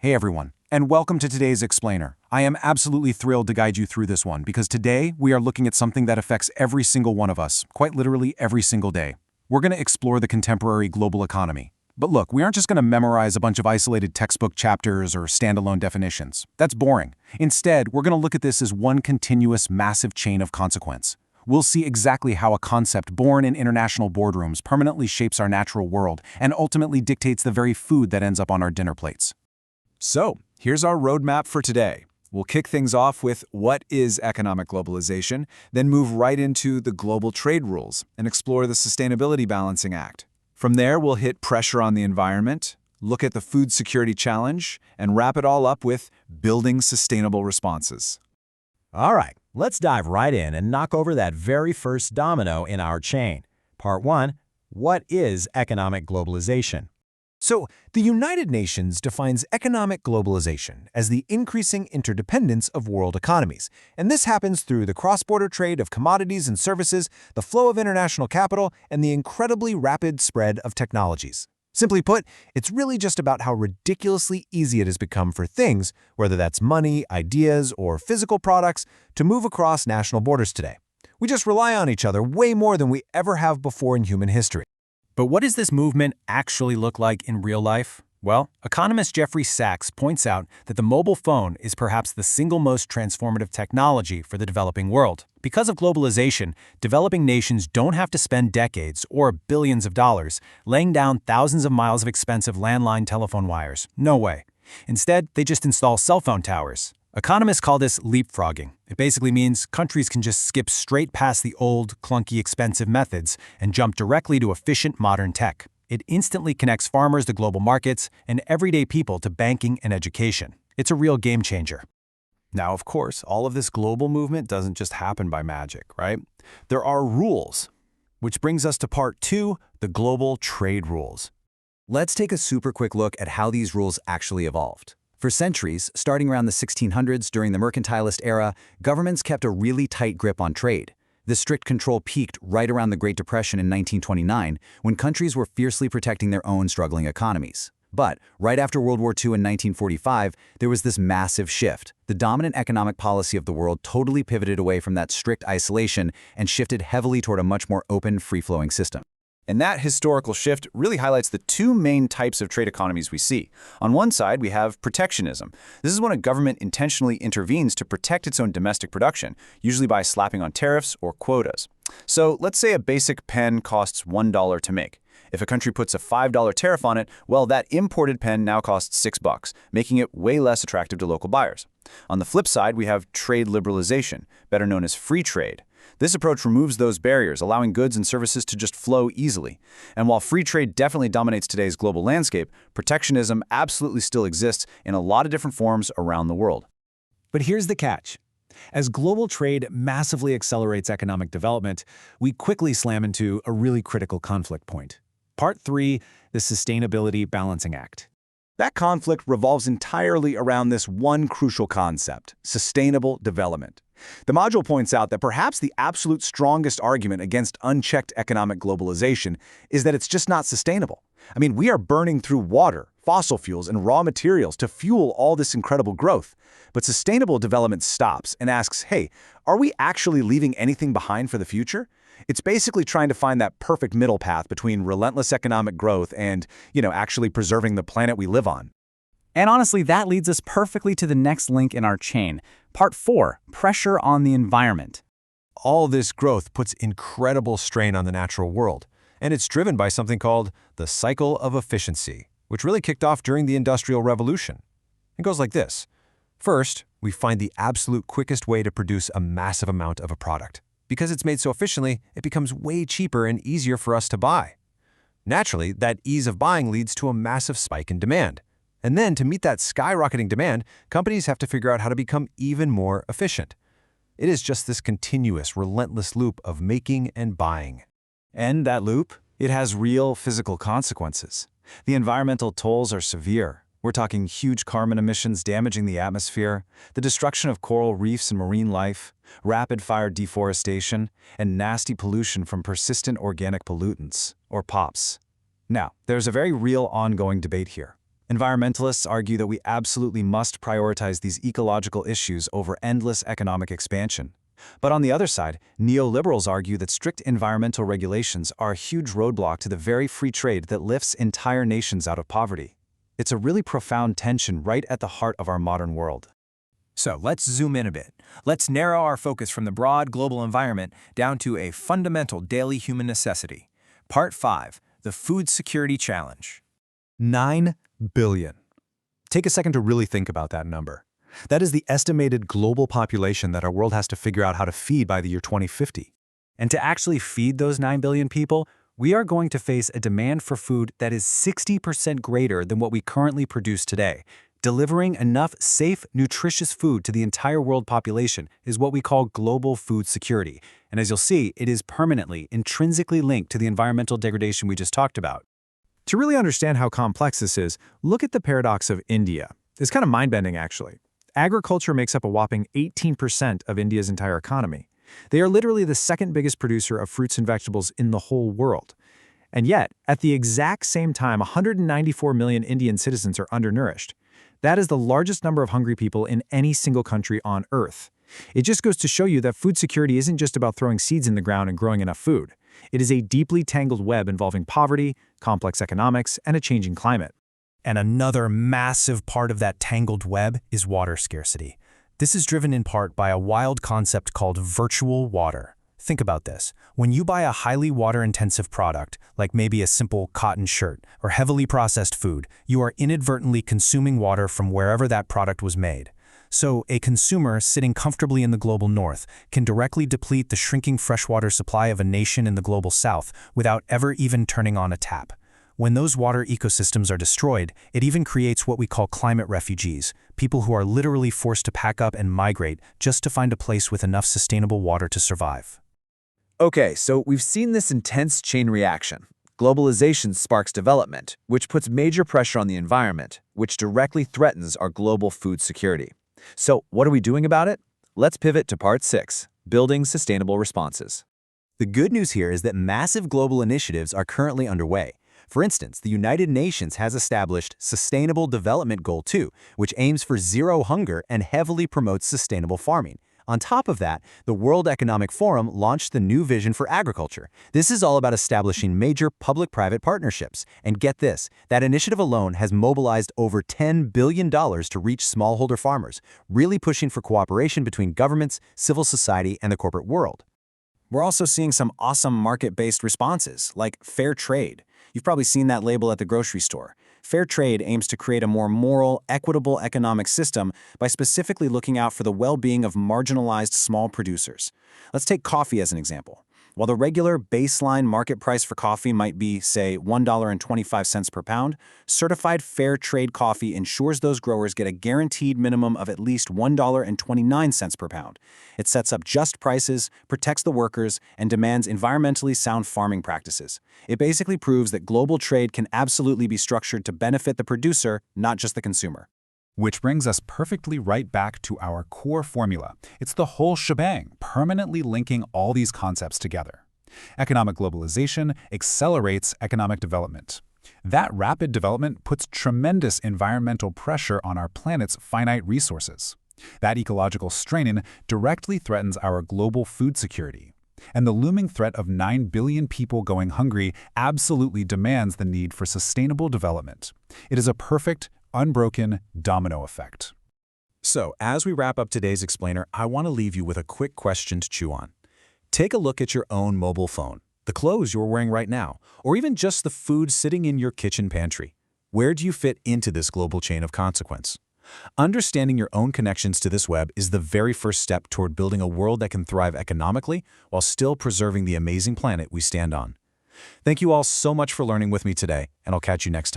Hey everyone, and welcome to today's Explainer. I am absolutely thrilled to guide you through this one because today we are looking at something that affects every single one of us, quite literally every single day. We're going to explore the contemporary global economy. But look, we aren't just going to memorize a bunch of isolated textbook chapters or standalone definitions. That's boring. Instead, we're going to look at this as one continuous, massive chain of consequence. We'll see exactly how a concept born in international boardrooms permanently shapes our natural world and ultimately dictates the very food that ends up on our dinner plates. So, here's our roadmap for today. We'll kick things off with what is economic globalization, then move right into the global trade rules and explore the Sustainability Balancing Act. From there, we'll hit pressure on the environment, look at the food security challenge, and wrap it all up with building sustainable responses. All right, let's dive right in and knock over that very first domino in our chain. Part 1, what is economic globalization? So, the United Nations defines economic globalization as the increasing interdependence of world economies, and this happens through the cross-border trade of commodities and services, the flow of international capital, and the incredibly rapid spread of technologies. Simply put, it's really just about how ridiculously easy it has become for things, whether that's money, ideas, or physical products, to move across national borders today. We just rely on each other way more than we ever have before in human history. But what does this movement actually look like in real life? Well, economist Jeffrey Sachs points out that the mobile phone is perhaps the single most transformative technology for the developing world. Because of globalization, developing nations don't have to spend decades or billions of dollars laying down thousands of miles of expensive landline telephone wires. No way. Instead, they just install cell phone towers. Economists call this leapfrogging. It basically means countries can just skip straight past the old, clunky, expensive methods and jump directly to efficient modern tech. It instantly connects farmers to global markets and everyday people to banking and education. It's a real game changer. Now, of course, all of this global movement doesn't just happen by magic, right? There are rules, which brings us to part 2, the global trade rules. Let's take a super quick look at how these rules actually evolved. For centuries, starting around the 1600s during the mercantilist era, governments kept a really tight grip on trade. This strict control peaked right around the Great Depression in 1929, when countries were fiercely protecting their own struggling economies. But right after World War II in 1945, there was this massive shift. The dominant economic policy of the world totally pivoted away from that strict isolation and shifted heavily toward a much more open, free-flowing system. And that historical shift really highlights the two main types of trade economies we see. On one side, we have protectionism. This is when a government intentionally intervenes to protect its own domestic production, usually by slapping on tariffs or quotas. So let's say a basic pen costs $1 to make. If a country puts a $5 tariff on it, well, that imported pen now costs $6, making it way less attractive to local buyers. On the flip side, we have trade liberalization, better known as free trade. This approach removes those barriers, allowing goods and services to just flow easily. And while free trade definitely dominates today's global landscape, protectionism absolutely still exists in a lot of different forms around the world. But here's the catch. As global trade massively accelerates economic development, we quickly slam into a really critical conflict point. Part 3, the Sustainability Balancing Act. That conflict revolves entirely around this one crucial concept: sustainable development. The module points out that perhaps the absolute strongest argument against unchecked economic globalization is that it's just not sustainable. I mean, we are burning through water, fossil fuels, and raw materials to fuel all this incredible growth. But sustainable development stops and asks, hey, are we actually leaving anything behind for the future? It's basically trying to find that perfect middle path between relentless economic growth and, actually preserving the planet we live on. And honestly, that leads us perfectly to the next link in our chain. Part 4, pressure on the environment. All this growth puts incredible strain on the natural world, and it's driven by something called the cycle of efficiency, which really kicked off during the Industrial Revolution. It goes like this. First, we find the absolute quickest way to produce a massive amount of a product. Because it's made so efficiently, it becomes way cheaper and easier for us to buy. Naturally, that ease of buying leads to a massive spike in demand. And then, to meet that skyrocketing demand, companies have to figure out how to become even more efficient. It is just this continuous, relentless loop of making and buying. And that loop, it has real physical consequences. The environmental tolls are severe. We're talking huge carbon emissions damaging the atmosphere, the destruction of coral reefs and marine life, rapid-fire deforestation, and nasty pollution from persistent organic pollutants, or POPs. Now, there's a very real ongoing debate here. Environmentalists argue that we absolutely must prioritize these ecological issues over endless economic expansion. But on the other side, neoliberals argue that strict environmental regulations are a huge roadblock to the very free trade that lifts entire nations out of poverty. It's a really profound tension right at the heart of our modern world. So let's zoom in a bit. Let's narrow our focus from the broad global environment down to a fundamental daily human necessity. Part 5, the Food Security Challenge. 9 billion. Take a second to really think about that number. That is the estimated global population that our world has to figure out how to feed by the year 2050. And to actually feed those 9 billion people, we are going to face a demand for food that is 60% greater than what we currently produce today. Delivering enough safe, nutritious food to the entire world population is what we call global food security. And as you'll see, it is permanently, intrinsically linked to the environmental degradation we just talked about. To really understand how complex this is, look at the paradox of India. It's kind of mind-bending, actually. Agriculture makes up a whopping 18% of India's entire economy. They are literally the second biggest producer of fruits and vegetables in the whole world. And yet, at the exact same time, 194 million Indian citizens are undernourished. That is the largest number of hungry people in any single country on Earth. It just goes to show you that food security isn't just about throwing seeds in the ground and growing enough food. It is a deeply tangled web involving poverty, complex economics, and a changing climate. And another massive part of that tangled web is water scarcity. This is driven in part by a wild concept called virtual water. Think about this. When you buy a highly water-intensive product, like maybe a simple cotton shirt or heavily processed food, you are inadvertently consuming water from wherever that product was made. So, a consumer sitting comfortably in the global north can directly deplete the shrinking freshwater supply of a nation in the global south without ever even turning on a tap. When those water ecosystems are destroyed, it even creates what we call climate refugees, people who are literally forced to pack up and migrate just to find a place with enough sustainable water to survive. Okay, so we've seen this intense chain reaction. Globalization sparks development, which puts major pressure on the environment, which directly threatens our global food security. So what are we doing about it? Let's pivot to Part 6, Building Sustainable Responses. The good news here is that massive global initiatives are currently underway. For instance, the United Nations has established Sustainable Development Goal 2, which aims for zero hunger and heavily promotes sustainable farming. On top of that, the World Economic Forum launched the new vision for agriculture. This is all about establishing major public-private partnerships. And get this, that initiative alone has mobilized over $10 billion to reach smallholder farmers, really pushing for cooperation between governments, civil society, and the corporate world. We're also seeing some awesome market-based responses, like fair trade. You've probably seen that label at the grocery store. Fair trade aims to create a more moral, equitable economic system by specifically looking out for the well-being of marginalized small producers. Let's take coffee as an example. While the regular baseline market price for coffee might be, say, $1.25 per pound, certified fair trade coffee ensures those growers get a guaranteed minimum of at least $1.29 per pound. It sets up just prices, protects the workers, and demands environmentally sound farming practices. It basically proves that global trade can absolutely be structured to benefit the producer, not just the consumer. Which brings us perfectly right back to our core formula. It's the whole shebang, permanently linking all these concepts together. Economic globalization accelerates economic development. That rapid development puts tremendous environmental pressure on our planet's finite resources. That ecological straining directly threatens our global food security. And the looming threat of 9 billion people going hungry absolutely demands the need for sustainable development. It is a perfect, unbroken domino effect. So, as we wrap up today's explainer, I want to leave you with a quick question to chew on. Take a look at your own mobile phone, the clothes you're wearing right now, or even just the food sitting in your kitchen pantry. Where do you fit into this global chain of consequence? Understanding your own connections to this web is the very first step toward building a world that can thrive economically while still preserving the amazing planet we stand on. Thank you all so much for learning with me today, and I'll catch you next time.